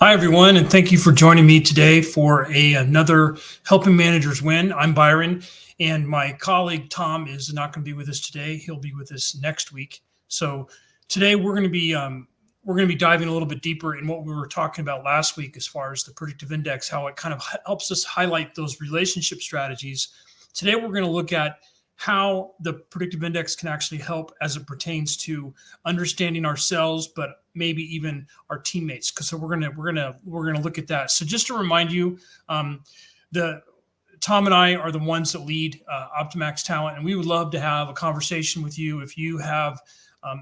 Hi, everyone, and thank you for joining me today for another Helping Managers Win. I'm Byron, and my colleague Tom is not going to be with us today. He'll be with us next week. So today we're going to be diving a little bit deeper in what we were talking about last week as far as the predictive index, how it kind of helps us highlight those relationship strategies. Today we're going to look at how the predictive index can actually help as it pertains to understanding ourselves, but maybe even our teammates. Because so we're gonna look at that. So just to remind you, the Tom and I are the ones that lead Optimax Talent, and we would love to have a conversation with you if you have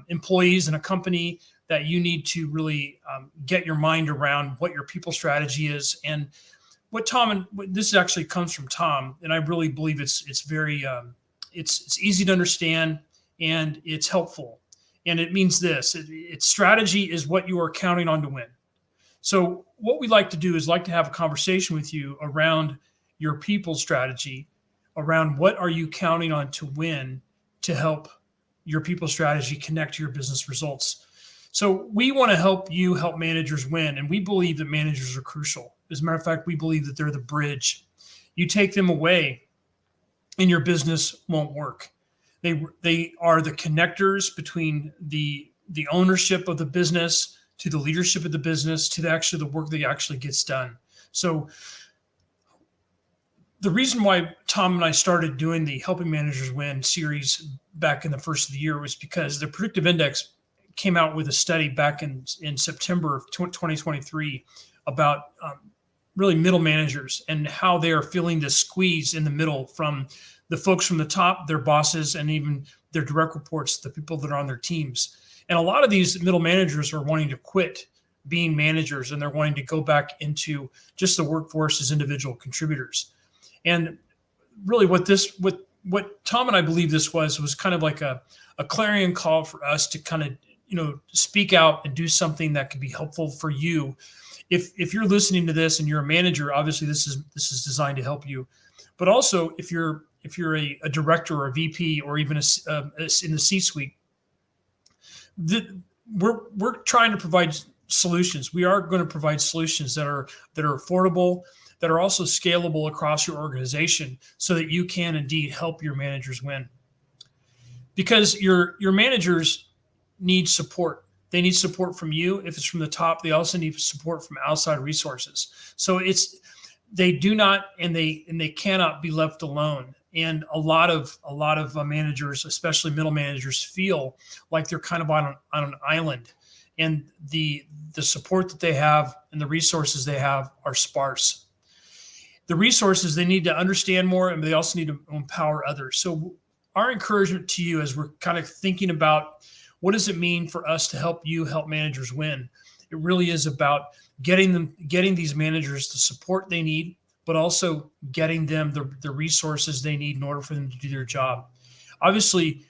employees in a company that you need to really get your mind around what your people strategy is. And what Tom and this actually comes from Tom, and I really believe it's very it's easy to understand and it's helpful. And it means this: its strategy is what you are counting on to win. So what we like to do is like to have a conversation with you around your people strategy, around what are you counting on to win to help your people strategy connect to your business results. So we want to help you help managers win, and we believe that managers are crucial. As a matter of fact, we believe that they're the bridge. You take them away, and your business won't work. They are the connectors between the ownership of the business to the leadership of the business to the work that actually gets done. So the reason why Tom and I started doing the Helping Managers Win series back in the first of the year was because the Predictive Index came out with a study back in September of 2023 about really middle managers and how they are feeling the squeeze in the middle from the folks from the top, their bosses, and even their direct reports, the people that are on their teams. And a lot of these middle managers are wanting to quit being managers, and they're wanting to go back into just the workforce as individual contributors. And really what Tom and I believe this was kind of like a clarion call for us to kind of, speak out and do something that could be helpful for you. If you're listening to this and you're a manager, obviously this is designed to help you. But also if you're a director or a VP or even in the C-suite, we're trying to provide solutions. We are going to provide solutions that are affordable, that are also scalable across your organization, so that you can indeed help your managers win. Because your managers need support. They need support from you. If it's from the top, they also need support from outside resources. So they do not and they cannot be left alone. And a lot of managers, especially middle managers, feel like they're kind of on an island, and the support that they have and the resources they have are sparse. The resources, they need to understand more, and they also need to empower others. So our encouragement to you, as we're kind of thinking about what does it mean for us to help you help managers win, it really is about getting these managers the support they need, but also getting them the resources they need in order for them to do their job. Obviously,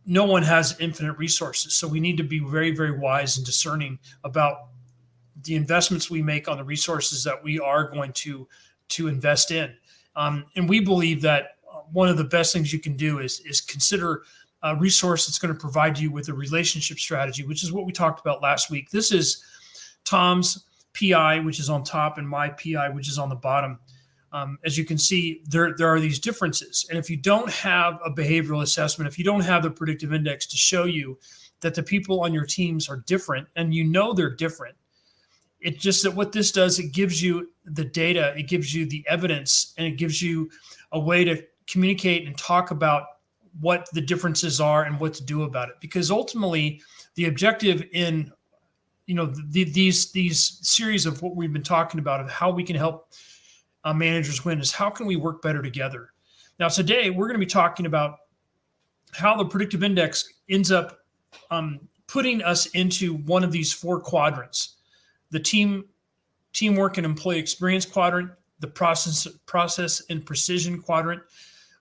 no one has infinite resources, so we need to be very, very wise and discerning about the investments we make on the resources that we are going to invest in. And we believe that one of the best things you can do is consider a resource that's going to provide you with a relationship strategy, which is what we talked about last week. This is Tom's PI, which is on top, and my PI, which is on the bottom. As you can see, there are these differences. And if you don't have a behavioral assessment, if you don't have the predictive index to show you that the people on your teams are different, and they're different, it's just that what this does, it gives you the data, it gives you the evidence, and it gives you a way to communicate and talk about what the differences are and what to do about it. Because ultimately, the objective in these series of what we've been talking about of how we can help managers win is how can we work better together. Now, today we're going to be talking about how the predictive index ends up putting us into one of these four quadrants: the teamwork and employee experience quadrant, the process and precision quadrant.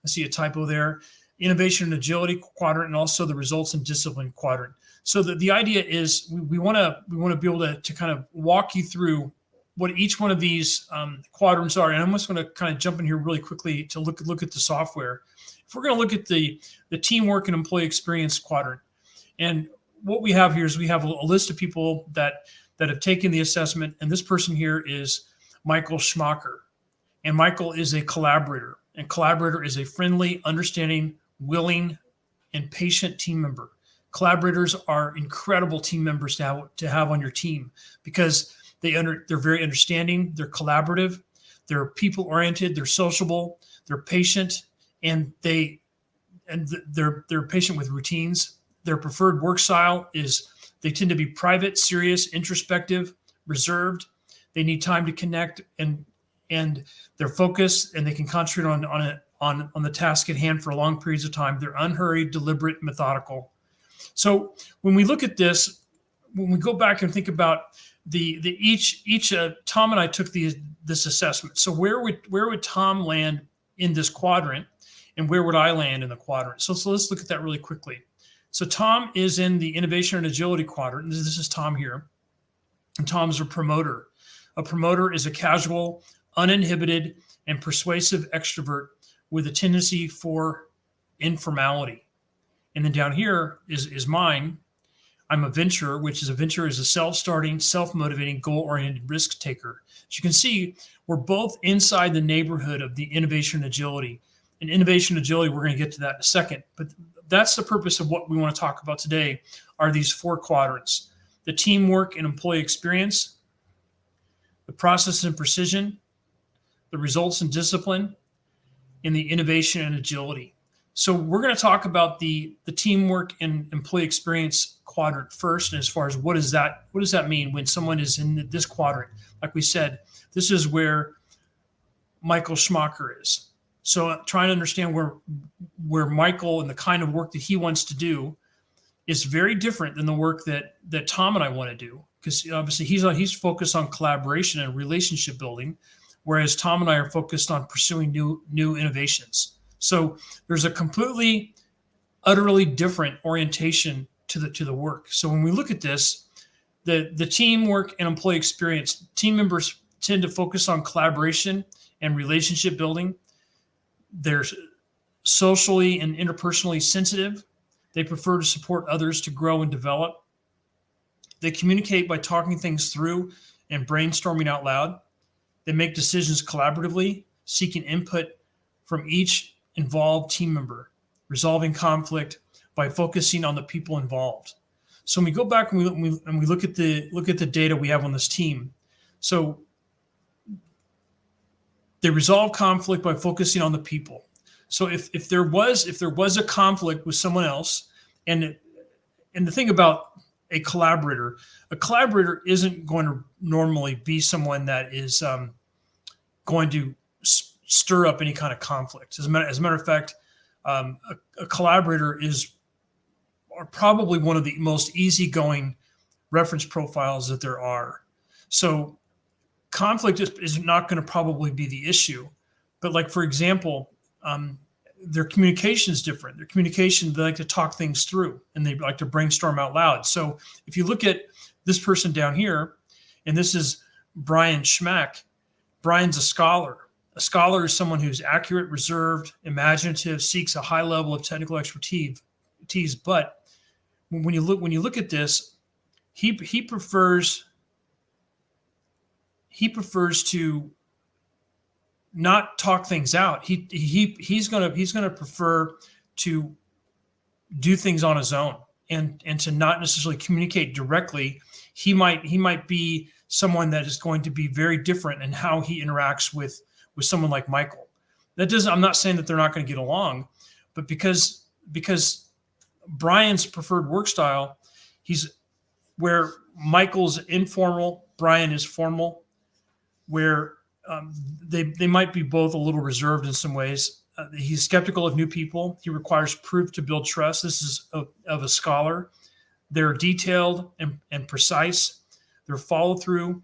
I see a typo there. Innovation and agility quadrant, and also the results and discipline quadrant. So the idea is we want to be able to kind of walk you through what each one of these quadrants are. And I'm just going to kind of jump in here really quickly to look at the software. If we're going to look at the teamwork and employee experience quadrant, and what we have here is we have a list of people that that have taken the assessment. And this person here is Michael Schmacher. And Michael is a collaborator. And collaborator is a friendly, understanding, willing, and patient team member. Collaborators are incredible team members to have on your team because they're very understanding, they're collaborative, they're people-oriented, they're sociable, they're patient, and they're patient with routines. Their preferred work style is they tend to be private, serious, introspective, reserved. They need time to connect, and they're focused, and they can concentrate on the task at hand for long periods of time. They're unhurried, deliberate, methodical. So when we look at this, when we go back and think about each Tom and I took this assessment. So where would Tom land in this quadrant, and where would I land in the quadrant? So let's look at that really quickly. So Tom is in the innovation and agility quadrant. And this is Tom here. And Tom's a promoter. A promoter is a casual, uninhibited, and persuasive extrovert with a tendency for informality. And then down here is mine. I'm a venturer, which is a self-starting, self-motivating, goal-oriented risk taker. As you can see, we're both inside the neighborhood of the innovation and agility. And innovation and agility, we're going to get to that in a second. But that's the purpose of what we want to talk about today, are these four quadrants: the teamwork and employee experience, the process and precision, the results and discipline, and the innovation and agility. So we're going to talk about the teamwork and employee experience quadrant first. And as far as what does that mean when someone is in this quadrant? Like we said, this is where Michael Schmacher is. So trying to understand where Michael and the kind of work that he wants to do is very different than the work that Tom and I want to do, because obviously he's focused on collaboration and relationship building, whereas Tom and I are focused on pursuing new innovations. So there's a completely, utterly different orientation to the work. So when we look at this, the teamwork and employee experience, team members tend to focus on collaboration and relationship building. They're socially and interpersonally sensitive. They prefer to support others to grow and develop. They communicate by talking things through and brainstorming out loud. They make decisions collaboratively, seeking input from each involved team member, resolving conflict by focusing on the people involved. So when we go back and we look at the data we have on this team, so they resolve conflict by focusing on the people. So if there was a conflict with someone else, and the thing about a collaborator isn't going to normally be someone that is going to stir up any kind of conflict. As a matter of fact, a collaborator are probably one of the most easygoing reference profiles that there are. So conflict is not going to probably be the issue, but like, for example, their communication is different. Their communication, they like to talk things through and they like to brainstorm out loud. So if you look at this person down here, and this is Brian Schmack, Brian's a scholar. A scholar is someone who's accurate, reserved, imaginative, seeks a high level of technical expertise. But when you look at this, he prefers to not talk things out. He's gonna prefer to do things on his own and to not necessarily communicate directly. He might be someone that is going to be very different in how he interacts with someone like Michael. I'm not saying that they're not going to get along, but because Brian's preferred work style, he's where Michael's informal, Brian is formal, where they might be both a little reserved in some ways. He's skeptical of new people. He requires proof to build trust. This is of a scholar. They're detailed and precise. Their follow through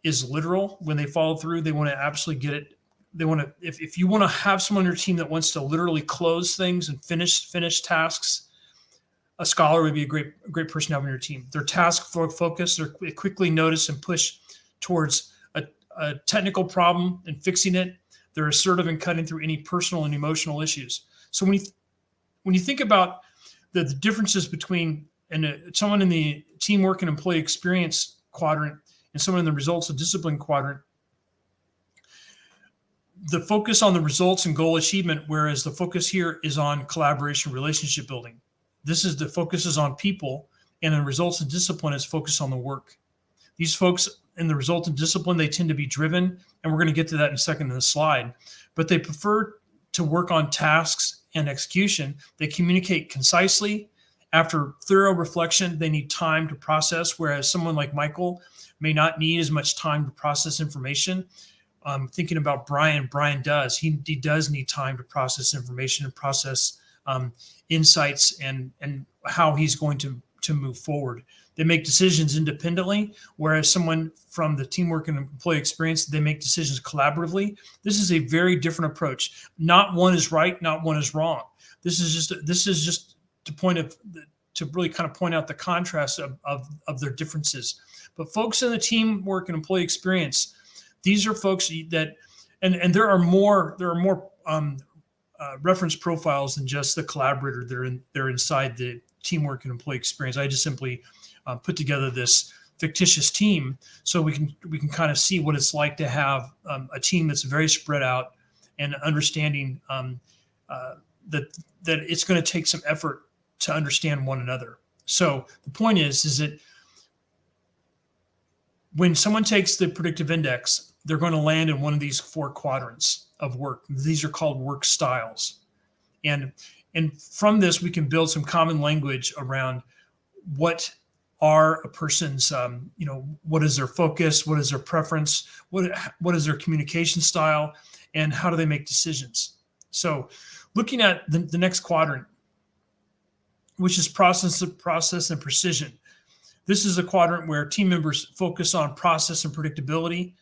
is literal. When they follow through, they want to absolutely get it. They want to. If you want to have someone on your team that wants to literally close things and finish tasks, a scholar would be a great person to have on your team. They're task focused. They quickly notice and push towards a technical problem and fixing it. They're assertive in cutting through any personal and emotional issues. So when you think about the differences between someone in the teamwork and employee experience quadrant and someone in the results and discipline quadrant, the focus on the results and goal achievement, whereas the focus here is on collaboration, relationship building. The focus is on people, and in results and discipline, it's focused on the work. These folks in the result and discipline, they tend to be driven, and we're going to get to that in a second in the slide, but they prefer to work on tasks and execution. They communicate concisely. After thorough reflection, they need time to process, whereas someone like Michael may not need as much time to process information. Thinking about Brian does. He does need time to process information and process insights and how he's going to move forward. They make decisions independently, whereas someone from the teamwork and employee experience, they make decisions collaboratively. This is a very different approach. Not one is right, not one is wrong. This is just to really kind of point out the contrast of their differences. But folks in the teamwork and employee experience, these are folks that, and there are more reference profiles than just the collaborator. They're inside the teamwork and employee experience. I just simply put together this fictitious team so we can kind of see what it's like to have a team that's very spread out and understanding that it's going to take some effort to understand one another. So the point is that when someone takes the predictive index, they're going to land in one of these 4 quadrants of work. These are called work styles. And from this, we can build some common language around what are a person's, what is their focus, what is their preference, what is their communication style, and how do they make decisions. So looking at the next quadrant, which is process and precision. This is a quadrant where team members focus on process and predictability.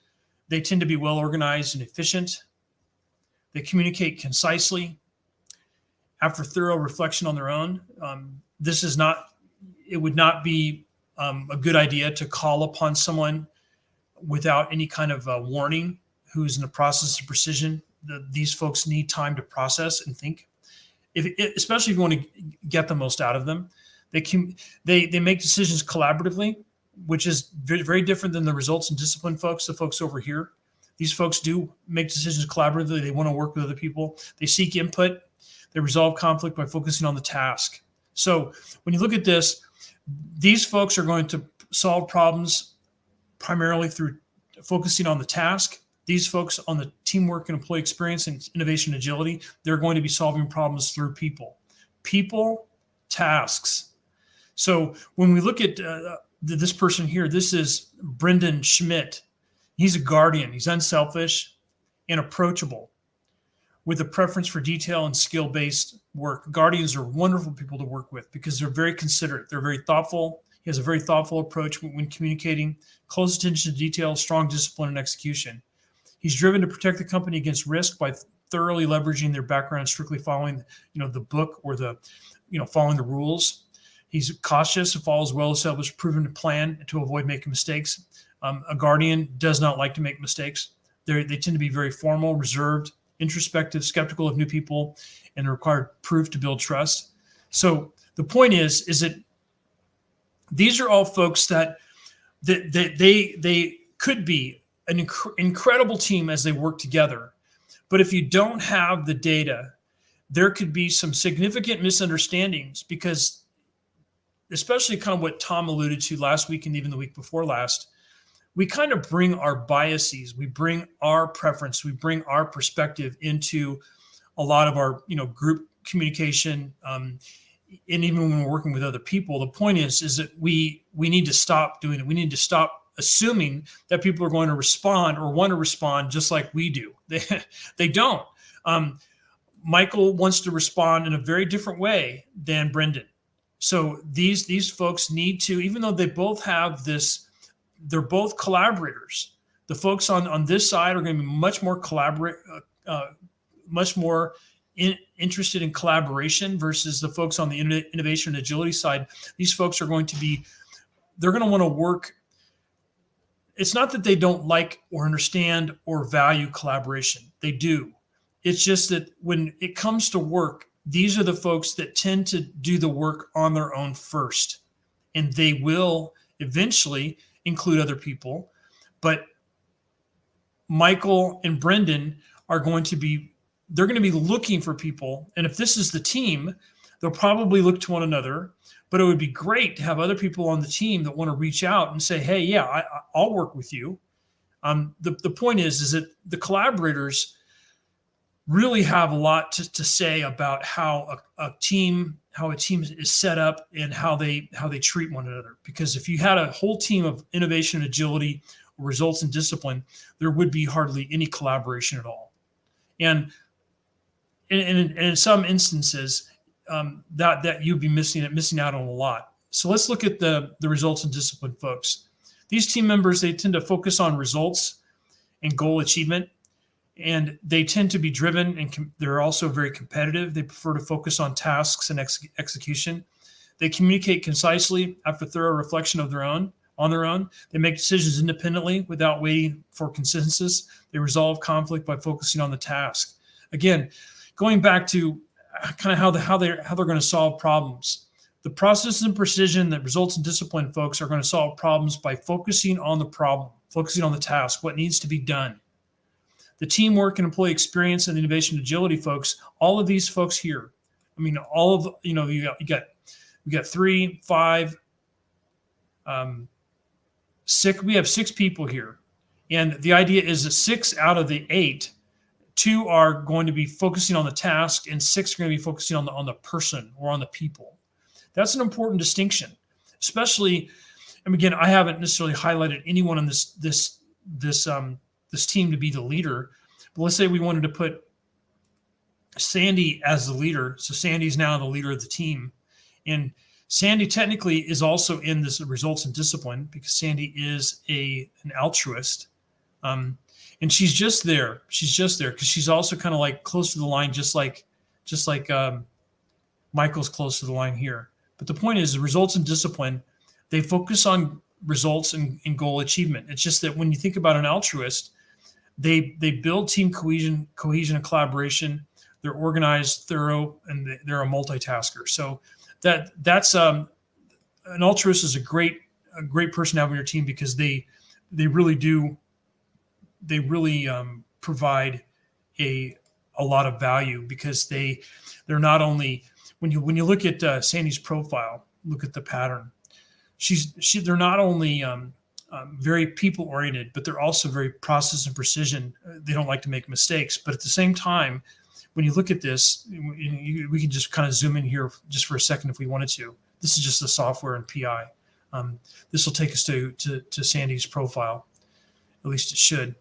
They tend to be well organized and efficient. They communicate concisely. After thorough reflection on their own, it would not be a good idea to call upon someone without any kind of warning who's in the process of precision. These folks need time to process and think, especially if you want to get the most out of them. They make decisions collaboratively, which is very, very different than the results and discipline folks, the folks over here. These folks do make decisions collaboratively. They want to work with other people. They seek input. They resolve conflict by focusing on the task. So when you look at this, these folks are going to solve problems primarily through focusing on the task. These folks on the teamwork and employee experience and innovation agility, they're going to be solving problems through people, tasks. So when we look at this person here, this is Brendan Schmidt. He's a guardian. He's unselfish and approachable with a preference for detail and skill-based work. Guardians are wonderful people to work with because they're very considerate. They're very thoughtful. He has a very thoughtful approach when communicating, close attention to detail, strong discipline, and execution. He's driven to protect the company against risk by thoroughly leveraging their background, strictly following, the book or following the rules. He's cautious and follows well-established, proven plan to avoid making mistakes. A guardian does not like to make mistakes. They tend to be very formal, reserved, introspective, skeptical of new people, and require proof to build trust. So the point is that these are all folks that they could be an incredible team as they work together. But if you don't have the data, there could be some significant misunderstandings because, especially kind of what Tom alluded to last week and even the week before last, we kind of bring our biases, we bring our preference, we bring our perspective into a lot of our, group communication, and even when we're working with other people. The point is that we need to stop doing it. We need to stop assuming that people are going to respond or want to respond just like we do. They don't. Michael wants to respond in a very different way than Brendan. So these folks need to, even though they both have this, they're both collaborators. The folks on this side are going to be much more interested in collaboration versus the folks on the innovation and agility side. These folks are going to they're going to want to work. It's not that they don't like or understand or value collaboration. They do. It's just that when it comes to work, these are the folks that tend to do the work on their own first, and they will eventually include other people, but Michael and Brendan are going to be, they're going to be looking for people. And if this is the team, they'll probably look to one another, but it would be great to have other people on the team that want to reach out and say, hey, yeah, I'll work with you. The point is that the collaborators really have a lot to say about how a team is set up and how they treat one another. Because if you had a whole team of innovation, agility, results, and discipline, there would be hardly any collaboration at all. And in some instances, that you'd be missing out on a lot. So let's look at the results and discipline folks. These team members, they tend to focus on results and goal achievement, and they tend to be driven, and they're also very competitive. They prefer to focus on tasks and execution. They communicate concisely after thorough reflection on their own. They make decisions independently without waiting for consensus. They resolve conflict by focusing on the task. Again, going back to kind of how they're going to solve problems. The process and precision that results in discipline folks are going to solve problems by focusing on the problem, focusing on the task, what needs to be done. The teamwork and employee experience and innovation agility folks, all of these folks here, I mean, all of, you got 3, 5, 6, we have 6 people here. And the idea is that 6 out of the 8, 2 are going to be focusing on the task and 6 are going to be focusing on the person or on the people. That's an important distinction, especially, and again, I haven't necessarily highlighted anyone on this team to be the leader, but let's say we wanted to put Sandy as the leader. So Sandy's now the leader of the team. And Sandy technically is also in this results and discipline because Sandy is an altruist. And she's just there. She's just there because she's also kind of like close to the line, just like Michael's close to the line here. But the point is, the results and discipline, they focus on results and goal achievement. It's just that when you think about an altruist, they build team cohesion and collaboration. They're organized, thorough, and they're a multitasker. So that's an altruist is a great person to have on your team because they really provide a lot of value because they're not only, when you look at Sandy's profile, look at the pattern. They're not only very people oriented, but they're also very process and precision. They don't like to make mistakes, but at the same time, when you look at this, we can just kind of zoom in here just for a second if we wanted to. This is just the software and PI. This will take us to Sandy's profile. At least it should.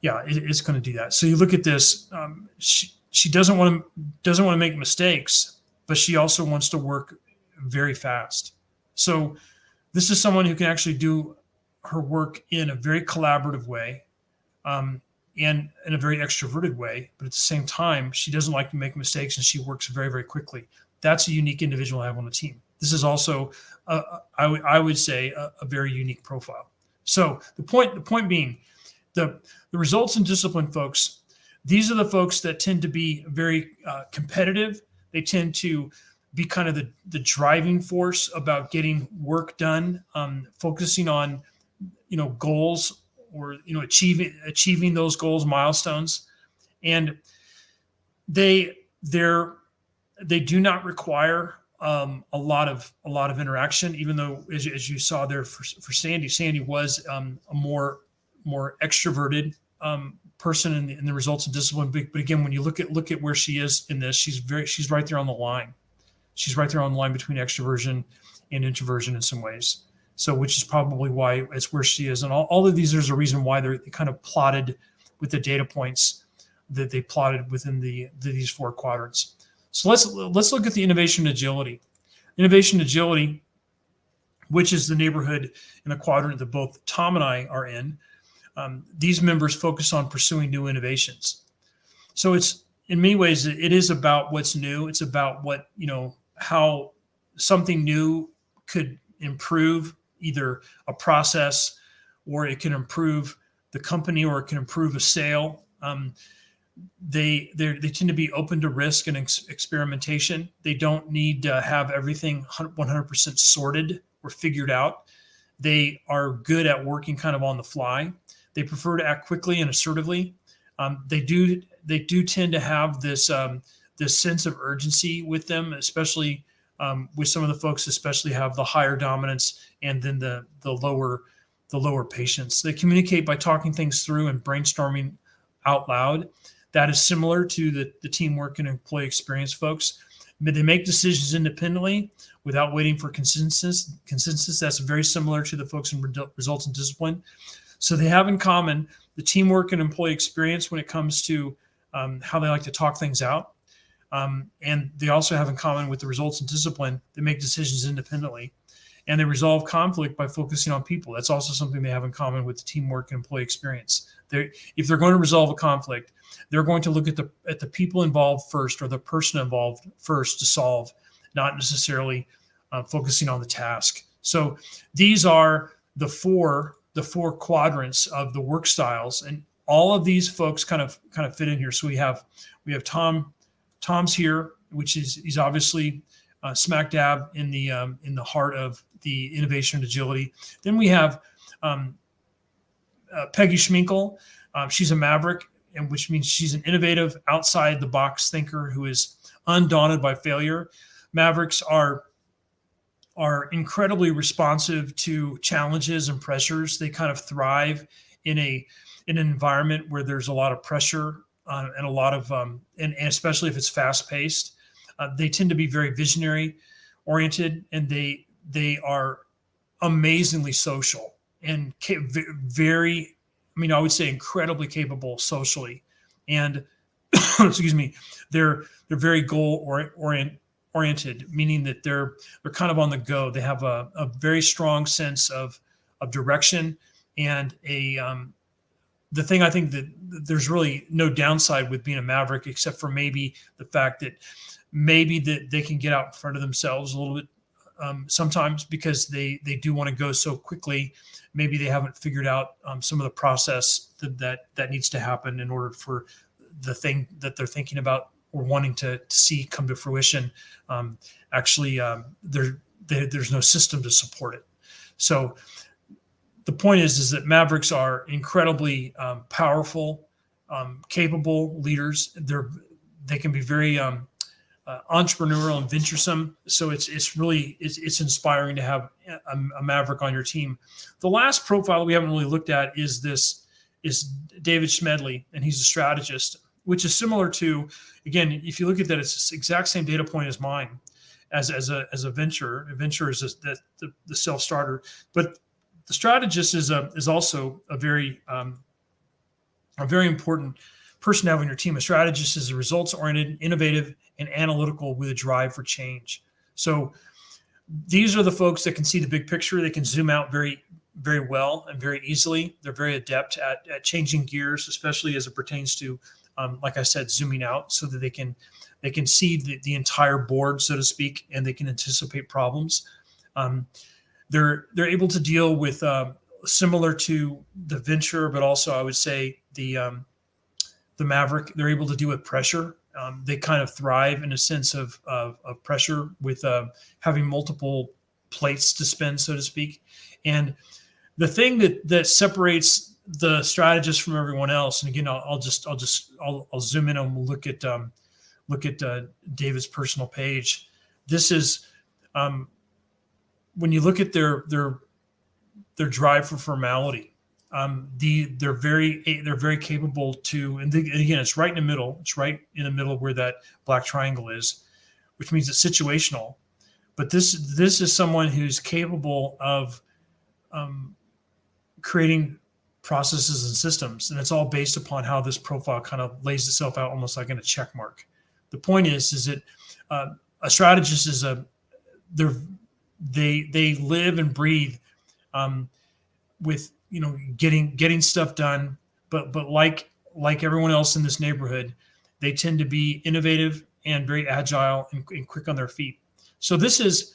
Yeah, it's going to do that. So you look at this. She doesn't want to make mistakes, but she also wants to work very fast. So this is someone who can actually do her work in a very collaborative way, and in a very extroverted way. But at the same time, she doesn't like to make mistakes, and she works very, very quickly. That's a unique individual I have on the team. This is also, I would say, a very unique profile. So the point being, the results and discipline folks, these are the folks that tend to be very competitive. They tend to be kind of the driving force about getting work done, focusing on, goals or, achieving those goals, milestones. And they do not require a lot of interaction, even though as you saw there for Sandy was a more extroverted person in the results and discipline. But again, when you look at where she is in this, she's right there on the line. She's right there on the line between extroversion and introversion in some ways. So, which is probably why it's where she is. And all of these, there's a reason why they kind of plotted with the data points that they plotted within these 4 quadrants. So let's look at the innovation agility. Innovation agility, which is the neighborhood in the quadrant that both Tom and I are in. These members focus on pursuing new innovations. So it's, in many ways, it is about what's new. It's about what, how something new could improve either a process, or it can improve the company, or it can improve a sale. They tend to be open to risk and experimentation. They don't need to have everything 100% sorted or figured out. They are good at working kind of on the fly. They prefer to act quickly and assertively. They do tend to have this sense of urgency with them, especially with some of the folks, especially have the higher dominance and then the lower patience. They communicate by talking things through and brainstorming out loud. That is similar to the teamwork and employee experience folks. But they make decisions independently without waiting for consensus. That's very similar to the folks in results and discipline. So they have in common the teamwork and employee experience when it comes to how they like to talk things out. And they also have in common with the results and discipline, they make decisions independently. And they resolve conflict by focusing on people. That's also something they have in common with the teamwork and employee experience. If they're going to resolve a conflict, they're going to look at the people involved first, or the person involved first to solve, not necessarily focusing on the task. So these are the four quadrants of the work styles, and all of these folks kind of fit in here. So we have Tom's here, which is he's obviously smack dab in the heart of the innovation and agility. Then we have Peggy Schminkel. She's a maverick, and which means she's an innovative, outside the box thinker who is undaunted by failure. Mavericks are incredibly responsive to challenges and pressures. They kind of thrive in an environment where there's a lot of pressure and a lot of and especially if it's fast paced. They tend to be very visionary oriented, and they are amazingly social and very, I would say incredibly capable socially. And excuse me, they're very goal oriented, meaning that they're kind of on the go. They have a very strong sense of direction, and the thing I think that there's really no downside with being a maverick, except for maybe the fact that maybe that they can get out in front of themselves a little bit sometimes, because they do want to go so quickly. Maybe they haven't figured out some of the process that needs to happen in order for the thing that they're thinking about or wanting to see come to fruition. There's no system to support it. So the point is that mavericks are incredibly powerful, capable leaders. They can be very entrepreneurial and venturesome. So it's inspiring to have a maverick on your team. The last profile we haven't really looked at is David Schmedley, and he's a strategist, which is similar to, again, if you look at that, it's the exact same data point as mine, as a venture. A venture is the self starter, but the strategist is also a very important person to have on your team. A strategist is a results-oriented, innovative, and analytical with a drive for change. So these are the folks that can see the big picture. They can zoom out very, very well and very easily. They're very adept at changing gears, especially as it pertains to, like I said, zooming out, so that they can see the entire board, so to speak, and they can anticipate problems. They're able to deal with similar to the venture, but also I would say the maverick. They're able to deal with pressure. They kind of thrive in a sense of pressure with having multiple plates to spin, so to speak. And the thing that separates the strategist from everyone else, and again, I'll zoom in and we'll look at David's personal page. This is when you look at their drive for formality. They're very capable to, and again, it's right in the middle. It's right in the middle where that black triangle is, which means it's situational. But this is someone who's capable of creating processes and systems, and it's all based upon how this profile kind of lays itself out, almost like in a check mark. The point is that a strategist is they live and breathe with getting stuff done, but like everyone else in this neighborhood, they tend to be innovative and very agile and quick on their feet. So this is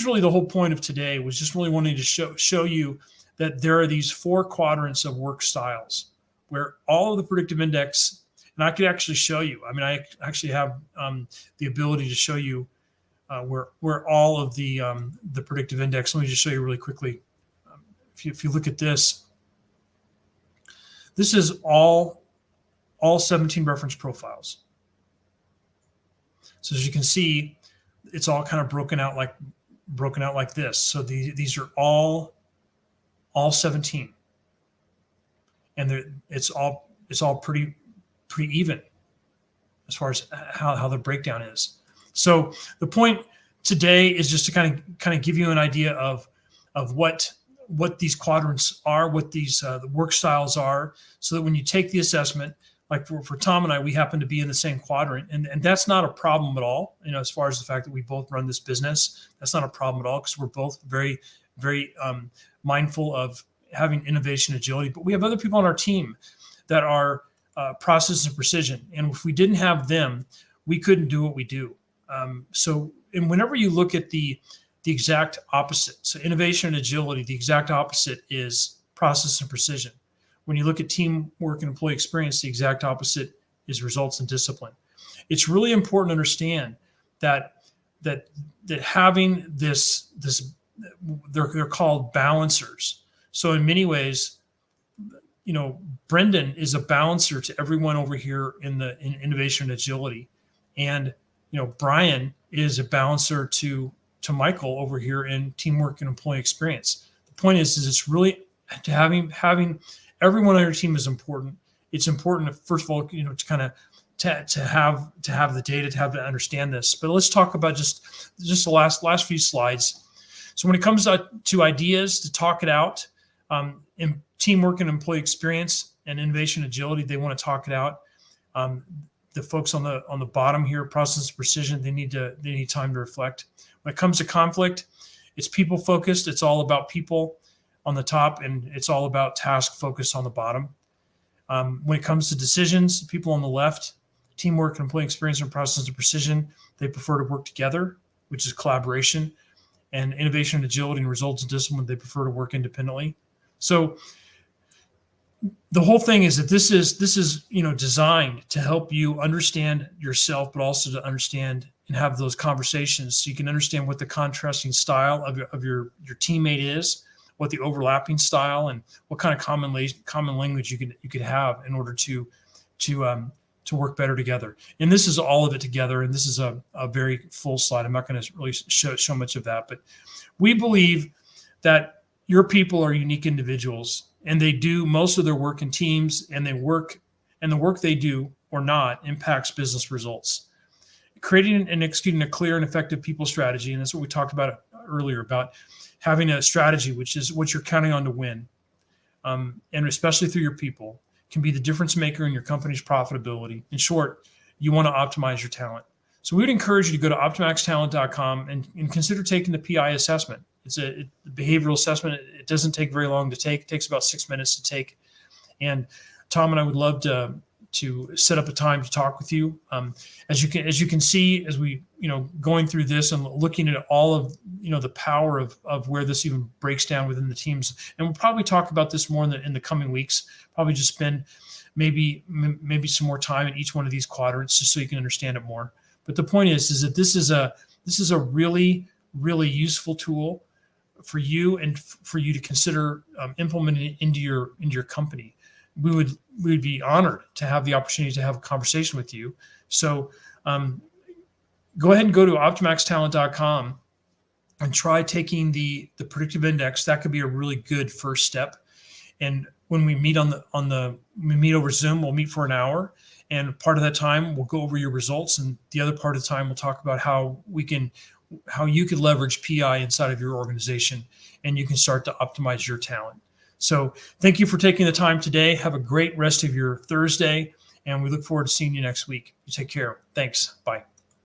really the whole point of today, was just really wanting to show you that there are these four quadrants of work styles where all of the predictive index, and I could actually show you. I actually have the ability to show you where all of the predictive index. Let me just show you really quickly if you look at this, this is all 17 reference profiles. So as you can see, it's all kind of broken out like this. So these are all 17, and it's all pretty even as far as how the breakdown is. So the point today is just to kind of give you an idea of what these quadrants are, what these the work styles are, so that when you take the assessment, like for Tom and I, we happen to be in the same quadrant, and that's not a problem at all. As far as the fact that we both run this business, that's not a problem at all, because we're both very, very mindful of having innovation agility. But we have other people on our team that are process and precision, and if we didn't have them, we couldn't do what we do. And whenever you look at the exact opposite, so innovation and agility, the exact opposite is process and precision. When you look at teamwork and employee experience, the exact opposite is results and discipline. It's really important to understand that having this they're called balancers. So in many ways, Brendan is a balancer to everyone over here in innovation and agility, and Brian is a balancer to Michael over here in teamwork and employee experience. The point is it's really to having everyone on your team is important. It's important to, first of all, to kind of to have the data, to understand this. But let's talk about just the last few slides. So when it comes to ideas, to talk it out, in teamwork and employee experience and innovation agility, they want to talk it out. The folks on the bottom here, process precision, they need time to reflect. When it comes to conflict, it's people focused. It's all about people on the top, and it's all about task focus on the bottom. When it comes to decisions, people on the left, teamwork and employee experience and process and precision, they prefer to work together, which is collaboration. And innovation and agility and results and discipline, they prefer to work independently. So the whole thing is that this is designed to help you understand yourself, but also to understand and have those conversations, so you can understand what the contrasting style of your teammate is, what the overlapping style, and what kind of common language you could have in order to work better together. And this is all of it together. And this is a very full slide. I'm not going to really show much of that, but we believe that your people are unique individuals, and they do most of their work in teams, and the work they do or not impacts business results. Creating and executing a clear and effective people strategy, and that's what we talked about earlier, about having a strategy, which is what you're counting on to win, and especially through your people, can be the difference maker in your company's profitability. In short, you want to optimize your talent. So we would encourage you to go to optimaxtalent.com and consider taking the PI assessment. It's a behavioral assessment. It doesn't take very long to take. It takes about 6 minutes to take. And Tom and I would love to set up a time to talk with you. As you can see, as we going through this and looking at all of the power of where this even breaks down within the teams, and we'll probably talk about this more in the coming weeks. Probably just spend maybe some more time in each one of these quadrants, just so you can understand it more. But the point is that this is a really, really useful tool for you, and for you to consider implementing into your company. We would be honored to have the opportunity to have a conversation with you. So go ahead and go to optimaxtalent.com and try taking the predictive index. That could be a really good first step. And when we meet we meet over Zoom, we'll meet for an hour, and part of that time we'll go over your results, and the other part of the time we'll talk about how you could leverage PI inside of your organization, and you can start to optimize your talent. So thank you for taking the time today. Have a great rest of your Thursday, and we look forward to seeing you next week. You take care. Thanks. Bye.